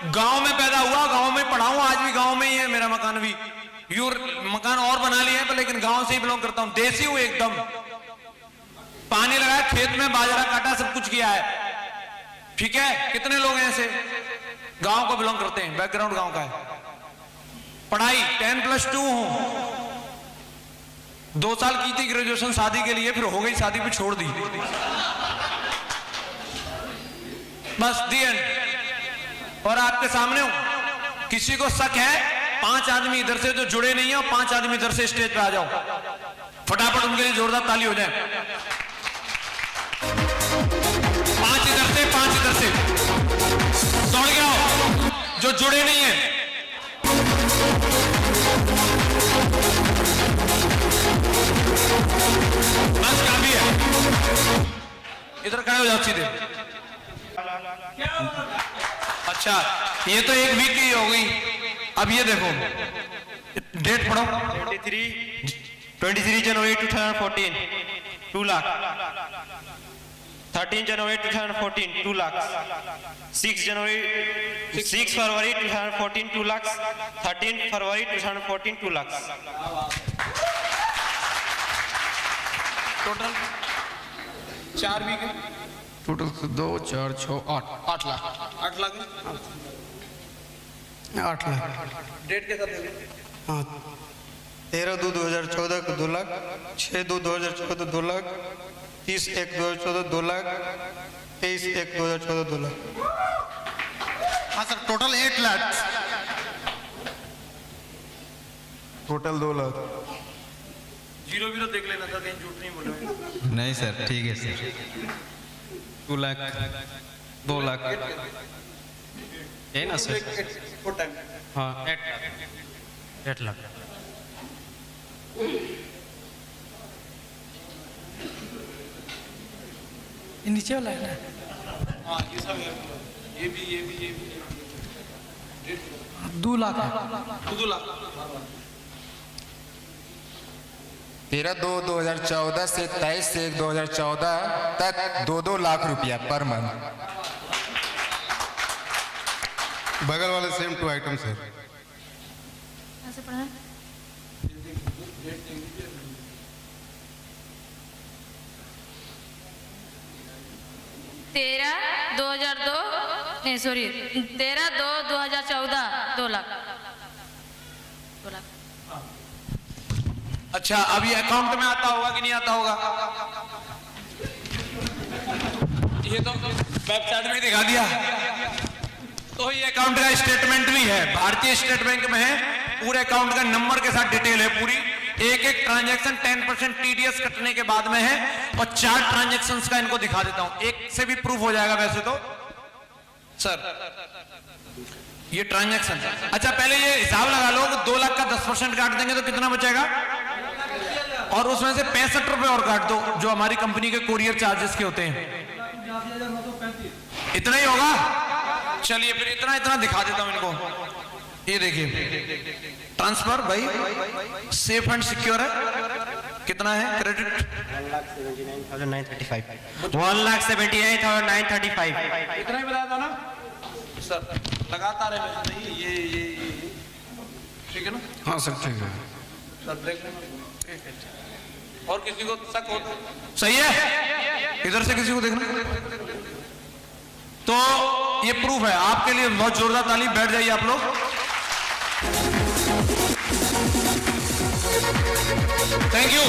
गांव में पैदा हुआ, गांव में पढ़ा हूं, आज भी गांव में ही है मेरा मकान भी। मकान और बना लिया है लेकिन गांव से ही बिलोंग करता हूं। देसी हूं एकदम। पानी लगाया, खेत में बाजरा काटा, सब कुछ किया है। ठीक है, कितने लोग हैं ऐसे गांव को बिलोंग करते हैं, बैकग्राउंड गांव का है। पढ़ाई 10+2 हूं। 2 साल की थी ग्रेजुएशन शादी के लिए, फिर हो गई शादी, भी छोड़ दी, बस दी एंड। और आपके सामने हूं। किसी को शक है 5 आदमी इधर से जो जुड़े नहीं है और 5 आदमी इधर से स्टेज पे आ जाओ, फटाफट उनके लिए जोरदार ताली हो जाए। 5 इधर से, 5 इधर से, दौड़ के आओ जो जुड़े नहीं है। बस काफी है, इधर खड़े हो जाओ सीधे। अच्छा, ये तो 1 वीक की हो गई। अब ये देखो, डेट पढ़ो। 23 जनवरी 2014 2 लाख। 13 जनवरी 2014 2 लाख। 6 फरवरी 2014 2 लाख। 13 फरवरी 2014 2 लाख। टोटल 4 वीक है। टोटल 2 4 6 8 लाख। 8 लाख 8 लाख। डेट के साथ हाँ, 13/2/2014 को 2 लाख। 6/2/2014 2 लाख। 30/1/2014 2 लाख। 23/1/2014 2 लाख। हाँ sir, total 8 lakh. Total 2 lakh. Zero देख लेना था, कहीं झूठ नहीं बोले। नहीं सर, ठीक है सर। 2 लाख 2 लाख है ना सर? हाँ, 8 लाख। नीचे वाला है ना? हाँ, ये सब है। ये भी 2 लाख है। 2 लाख। 13/2/2014 से 23/1/2014 तक 2-2 लाख रुपया पर मंथ। बगल वाले सेम 2 आइटम्स है। ऐसे पढ़ा है? तेरह 2002 नहीं सॉरी 13/2/2014 2 लाख। 2 लाख। अच्छा, अब ये अकाउंट में आता होगा कि नहीं आता होगा? ये तो वेबसाइट में दिखा दिया। तो ये अकाउंट का स्टेटमेंट भी है, भारतीय स्टेट बैंक में है। पूरे अकाउंट का नंबर के साथ डिटेल है पूरी। एक ट्रांजैक्शन 10% TDS कटने के बाद में है और 4 ट्रांजैक्शंस का इनको दिखा देता हूं। एक से भी प्रूफ हो जाएगा वैसे तो सर, ये ट्रांजैक्शन। अच्छा, पहले ये हिसाब लगा लो, 2 लाख का 10% काट देंगे तो कितना बचेगा? और उसमें से 65 रुपए और काट दो जो हमारी कंपनी के कोरियर चार्जेस के होते हैं। इतना ही होगा? चलिए फिर इतना दिखा देता हूं इनको। ये देखिए, ट्रांसफर भाई सेफ एंड सिक्योर है। कितना है क्रेडिट? 1,79,935। 1,79,935। इतना ही बताया था ना सर? लगातार है ये ठीक है ना? हाँ सर, ठीक है सर, देख लेना। और किसी को शक हो? सही है, इधर से किसी को देखना तो ये प्रूफ है आपके लिए। बहुत जोरदार ताली। बैठ जाइए आप लोग। Thank you.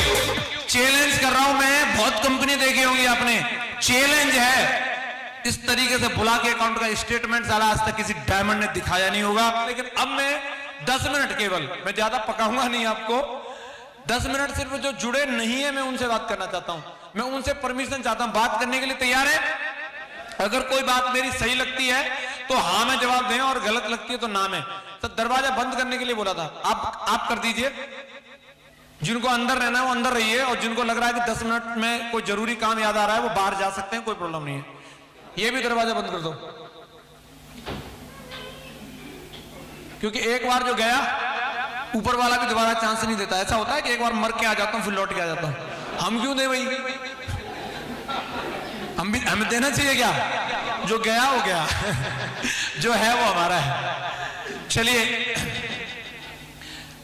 चैलेंज कर रहा हूं मैं, बहुत कंपनी देखी होंगी आपने। चैलेंज है, इस तरीके से बुला के अकाउंट का स्टेटमेंट साला आज तक किसी डायमंड ने दिखाया नहीं होगा। लेकिन अब मैं 10 मिनट केवल, मैं ज्यादा पकाऊंगा नहीं आपको, 10 मिनट सिर्फ जो जुड़े नहीं है मैं उनसे बात करना चाहता हूं। मैं उनसे परमिशन चाहता हूं, बात करने के लिए तैयार है? अगर कोई बात मेरी सही लगती है तो हाँ में जवाब दें और गलत लगती है तो ना में। तो दरवाजा बंद करने के लिए बोला था, आप कर दीजिए। जिनको अंदर रहना है वो अंदर रहिए, और जिनको लग रहा है कि 10 मिनट में कोई जरूरी काम याद आ रहा है वो बाहर जा सकते हैं, कोई प्रॉब्लम नहीं है। ये भी दरवाजा बंद कर दो, क्योंकि एक बार जो गया ऊपर वाला भी दोबारा चांस नहीं देता। ऐसा होता है कि एक बार मर के आ जाता हूं फिर लौट के आ जाता हूं। हम क्यों दे भाई? हमें देना चाहिए क्या? जो गया हो गया। जो है वो हमारा है। चलिए,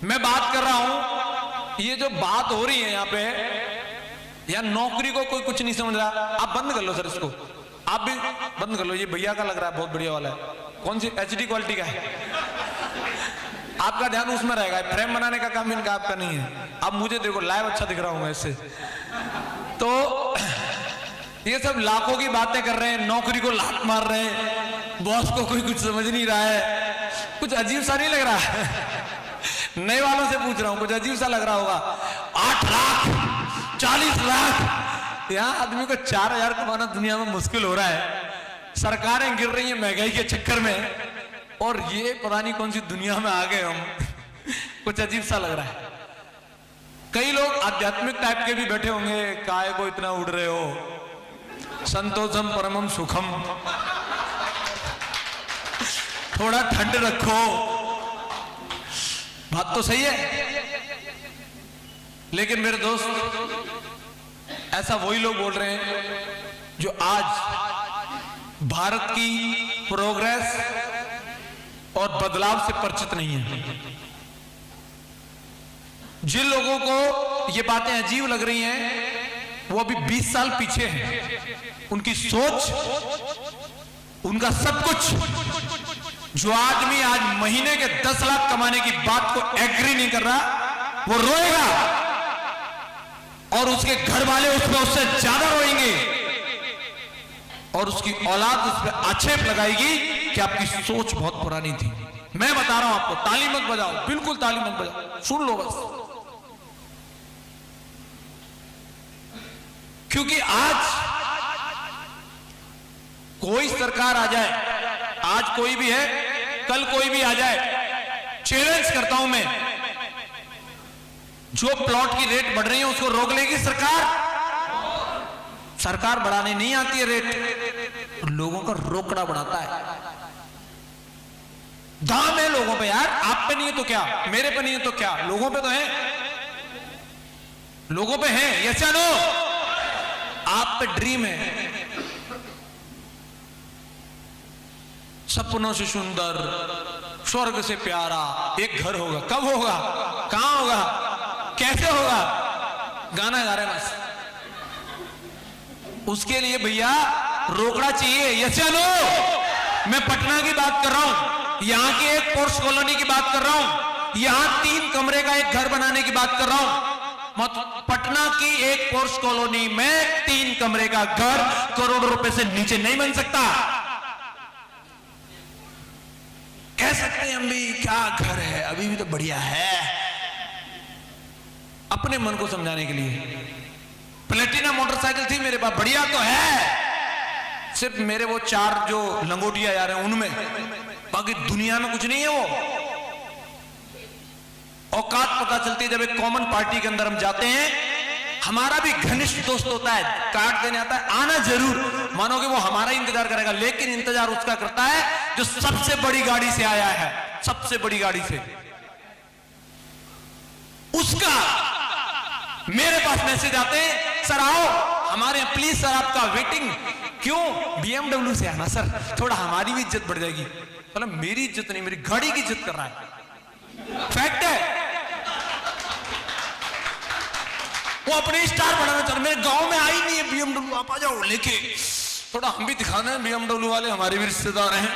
मैं बात कर रहा हूं, ये जो बात हो रही है यहां पे, यार नौकरी को कोई कुछ नहीं समझ रहा। आप बंद कर लो सर इसको, आप भी बंद कर लो। ये भैया का लग रहा है, बहुत बढ़िया वाला है। कौन सी HD क्वालिटी का है? आपका ध्यान उसमें रहेगा, फ्रेम बनाने का काम इनका, आपका नहीं है। अब मुझे देखो लाइव अच्छा दिख रहा हूं इससे। तो ये सब लाखों की बातें कर रहे हैं, नौकरी को लात मार रहे हैं, बॉस को कोई कुछ समझ नहीं रहा है। कुछ अजीब सा नहीं लग रहा है? नए वालों से पूछ रहा हूं, कुछ अजीब सा लग रहा होगा। 8 लाख 40 लाख, यहाँ आदमी को 4000 कमाना दुनिया में मुश्किल हो रहा है। सरकारें गिर रही हैं महंगाई के चक्कर में, और ये पता नहीं कौन सी दुनिया में आ गए हम। कुछ अजीब सा लग रहा है। कई लोग आध्यात्मिक टाइप के भी बैठे होंगे, काय को इतना उड़ रहे हो, संतोषम परमम सुखम, थोड़ा ठंड रखो। बात तो सही है, लेकिन मेरे दोस्त, ऐसा वही लोग बोल रहे हैं जो आज भारत की प्रोग्रेस और बदलाव से परिचित नहीं है। जिन लोगों को ये बातें अजीब लग रही हैं, वो अभी 20 साल पीछे हैं। उनकी सोच, उनका सब कुछ। जो आदमी आज महीने के 10 लाख कमाने की बात को एग्री नहीं कर रहा, वो रोएगा, और उसके घर वाले उसमें उससे ज्यादा रोएंगे, और उसकी औलाद उस पर आक्षेप लगाएगी कि आपकी सोच बहुत पुरानी थी। मैं बता रहा हूं आपको, ताली मत बजाओ, बिल्कुल ताली मत बजाओ, सुन लो बस। क्योंकि आज कोई सरकार आ जाए, आज कोई भी है, कल कोई भी आ जाए, चैलेंज करता हूं मैं, जो प्लॉट की रेट बढ़ रही है उसको रोक लेगी सरकार? सरकार बढ़ाने नहीं आती है रेट, लोगों का रोकड़ा बढ़ाता है। दाम है लोगों पे यार, आप पे नहीं है तो क्या, मेरे पे नहीं है तो क्या, लोगों पे तो है, लोगों पे है। यस या नो? आप पे ड्रीम है, सपनों से सुंदर, स्वर्ग से प्यारा एक घर होगा। कब होगा, कहां होगा, कैसे होगा? गाना गा रहे बस। उसके लिए भैया रोकड़ा चाहिए। यस या नो? मैं पटना की बात कर रहा हूं, यहां की एक पोर्स कॉलोनी की बात कर रहा हूं, यहां 3 कमरे का एक घर बनाने की बात कर रहा हूं। पटना की एक पोर्स कॉलोनी में 3 कमरे का घर करोड़ों रुपए से नीचे नहीं बन सकता। कह सकते हैं हम भी क्या घर है, अभी भी तो बढ़िया है, अपने मन को समझाने के लिए। प्लेटिना मोटरसाइकिल थी मेरे पास, बढ़िया तो है, सिर्फ मेरे वो 4 जो लंगोटिया यार हैं उनमें, बाकी दुनिया में कुछ नहीं है। वो औकात पता चलती है जब एक कॉमन पार्टी के अंदर हम जाते हैं। हमारा भी घनिष्ठ दोस्त होता है, कार्ड देने आता है, आना जरूर, मानोगे वो हमारा इंतजार करेगा, लेकिन इंतजार उसका करता है जो सबसे बड़ी गाड़ी से आया है, सबसे बड़ी गाड़ी से। उसका मेरे पास मैसेज आते हैं, सर आओ हमारे यहाँ प्लीज, सर आपका वेटिंग। क्यों? BMW से आना सर, थोड़ा हमारी भी इज्जत बढ़ जाएगी। मतलब मेरी इज्जत नहीं, मेरी गाड़ी की इज्जत कर रहा है, फैक्ट है। वो अपने स्टार बढ़ाना चाह रहे, मेरे गांव में आई नहीं है BMW, आप आ जाओ लेके, थोड़ा हम भी दिखाना है, BMW वाले हमारे भी रिश्तेदार हैं।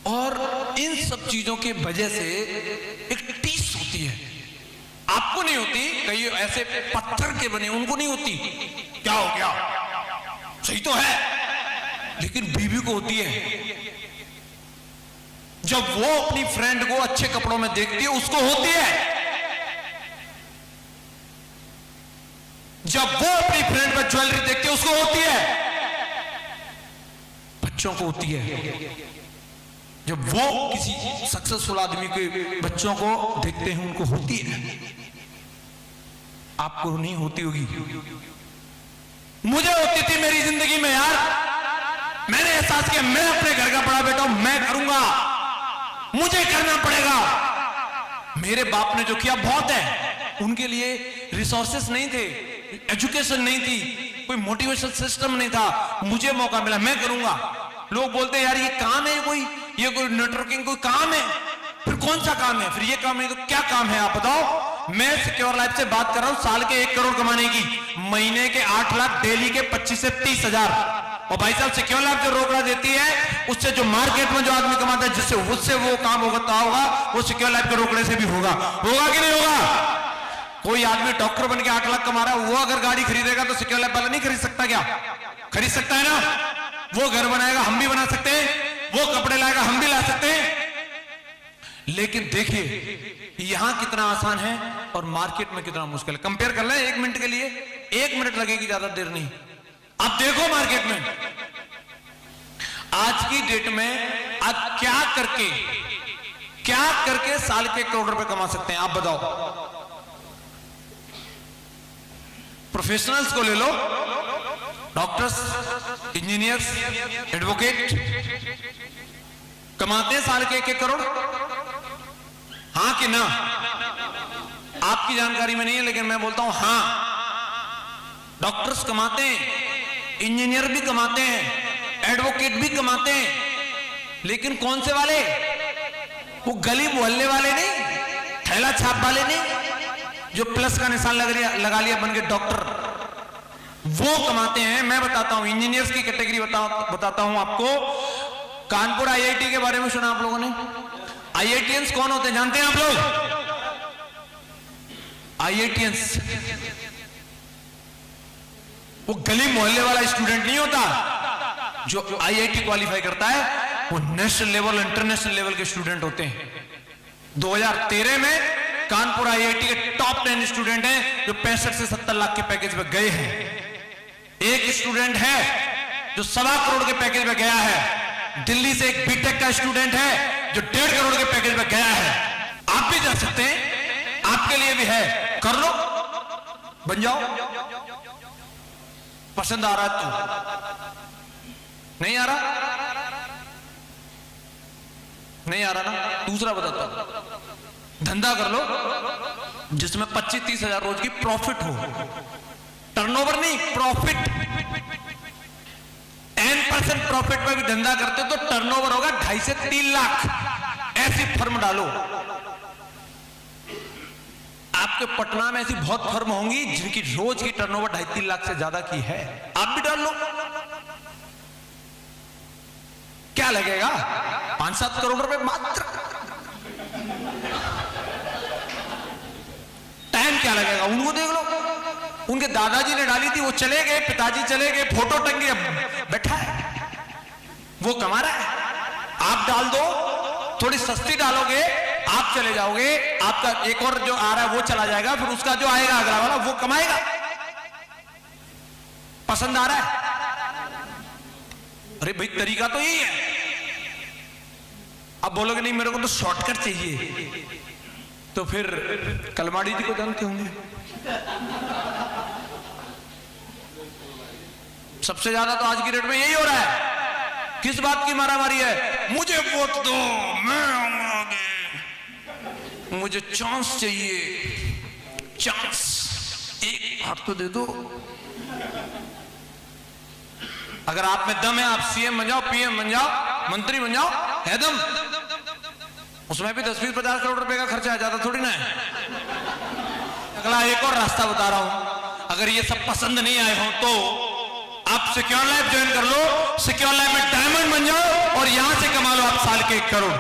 और इन सब चीजों की वजह से एक टीस होती है, आपको नहीं होती, कई ऐसे पत्थर के बने उनको नहीं होती, क्या हो गया, सही तो है, लेकिन बीवी को होती है। जब वो अपनी फ्रेंड को अच्छे कपड़ों में देखती है उसको होती है, जब वो अपनी फ्रेंड पर ज्वेलरी देखती है उसको होती है, बच्चों को होती है। जब वो किसी सक्सेसफुल आदमी के बच्चों को देखते हैं उनको होती है, आपको नहीं होती होगी, मुझे होती थी मेरी जिंदगी में यार। मैंने एहसास किया मैं अपने घर का बड़ा बेटा हूं, मैं करूंगा, मुझे करना पड़ेगा। मेरे बाप ने जो किया बहुत है, उनके लिए रिसोर्सेस नहीं थे, एजुकेशन नहीं थी, कोई मोटिवेशनल सिस्टम नहीं था। मुझे मौका मिला, मैं करूंगा। लोग बोलते हैं यार ये काम है, ये कोई नेटवर्किंग कोई काम है, फिर कौन सा काम है, फिर ये काम है तो क्या काम है आप बताओ। मैं सिक्योर लाइफ से बात कर रहा हूं साल के 1 करोड़ कमाने की, महीने के 8 लाख, डेली के 25 से 30 हजार। और भाई साहब सिक्योर लाइफ जो रोकड़ा देती है उससे जो मार्केट में जो आदमी कमाता है जिससे उससे वो काम होता होगा वो सिक्योर लाइफ के रोकड़े से भी होगा कि नहीं होगा। कोई आदमी डॉक्टर बन के 8 लाख कमा रहा है, वो अगर गाड़ी खरीदेगा तो सिक्योर लाइफ वाला नहीं खरीद सकता क्या? खरीद सकता है ना। वो घर बनाएगा, हम भी बना सकते हैं, वो कपड़े लाएगा, हम भी ला सकते हैं। लेकिन देखिए यहां कितना आसान है और मार्केट में कितना मुश्किल है। कंपेयर कर लें 1 मिनट के लिए, 1 मिनट लगेगी, ज्यादा देर नहीं। अब देखो मार्केट में आज की डेट में आज क्या करके साल के 1 करोड़ रुपए कमा सकते हैं आप बताओ। प्रोफेशनल्स को ले लो, डॉक्टर्स, इंजीनियर्स, एडवोकेट कमाते हैं साल के 1 करोड़, हां कि ना? आपकी जानकारी में नहीं है लेकिन मैं बोलता हूं हां। डॉक्टर्स कमाते हैं, इंजीनियर भी कमाते हैं, एडवोकेट भी कमाते हैं, लेकिन कौन से वाले? वो गली मोहल्ले वाले नहीं, थैला छाप वाले नहीं, जो प्लस का निशान लगा लिया बन के डॉक्टर, वो कमाते हैं। मैं बताता हूं इंजीनियर्स की कैटेगरी बताता हूं आपको। कानपुर आईआईटी के बारे में सुना आप लोगों ने? आईआईटीएंस कौन होते हैं जानते हैं आप लोग? आईआईटीएंस वो गली मोहल्ले वाला स्टूडेंट नहीं होता। जो आईआईटी क्वालिफाई करता है वो नेशनल लेवल, इंटरनेशनल लेवल के स्टूडेंट होते हैं। 2013 में कानपुर आईआईटी के टॉप 10 स्टूडेंट हैं जो 65 से 70 लाख के पैकेज पे गए हैं। एक स्टूडेंट है जो 1.25 करोड़ के पैकेज पे गया है। दिल्ली से एक बीटेक का स्टूडेंट है जो 1.5 करोड़ के पैकेज पे गया है। आप भी जा सकते हैं, आपके लिए भी है, कर लो, बन जाओ। पसंद आ रहा है तो नहीं आ रहा? नहीं आ रहा ना? दूसरा बताता हूं, धंधा कर लो जिसमें 25-30 हजार रोज की प्रॉफिट हो। टर्नओवर नहीं, प्रॉफिट। 10% प्रॉफिट पे भी धंधा करते हो तो टर्नओवर होगा 2.5 से 3 लाख। ऐसी फर्म डालो। आपके पटना में ऐसी बहुत फर्म होंगी जिनकी रोज की टर्नओवर 2.5-3 लाख से ज्यादा की है। आप भी डाल लो, क्या लगेगा? 5-7 करोड़ रुपए मात्र। टाइम क्या लगेगा? उनको देख लो, उनके दादाजी ने डाली थी, वो चले गए, पिताजी चले गए, फोटो टंगी, बैठा है, वो कमा रहा है। आप डाल दो, थोड़ी सस्ती डालोगे, आप चले जाओगे, आपका एक और जो आ रहा है वो चला जाएगा, फिर उसका जो आएगा अगला वाला वो कमाएगा। पसंद आ रहा है? अरे भाई तरीका तो यही है। अब बोलोगे नहीं मेरे को तो शॉर्टकट चाहिए, तो फिर कलमाड़ी जी को जानते होंगे, सबसे ज्यादा तो आज की डेट में यही हो रहा है। किस बात की मारामारी है? मुझे वोट दो, मैं आऊंगा आगे, मुझे चांस चाहिए, चांस, एक बार तो दे दो। अगर आप में दम है आप सीएम बन जाओ, पीएम बन जाओ, मंत्री बन जाओ, है दम, उसमें भी 10-20-50 करोड़ रुपए का खर्चा है, ज्यादा थोड़ी ना है। अगला एक और रास्ता बता रहा हूं, अगर ये सब पसंद नहीं आए हो तो आप सिक्योर लाइफ ज्वाइन कर लो। सिक्योर लाइफ में डायमंड बन जाओ और यहां से कमा लो आप साल के 1 करोड़।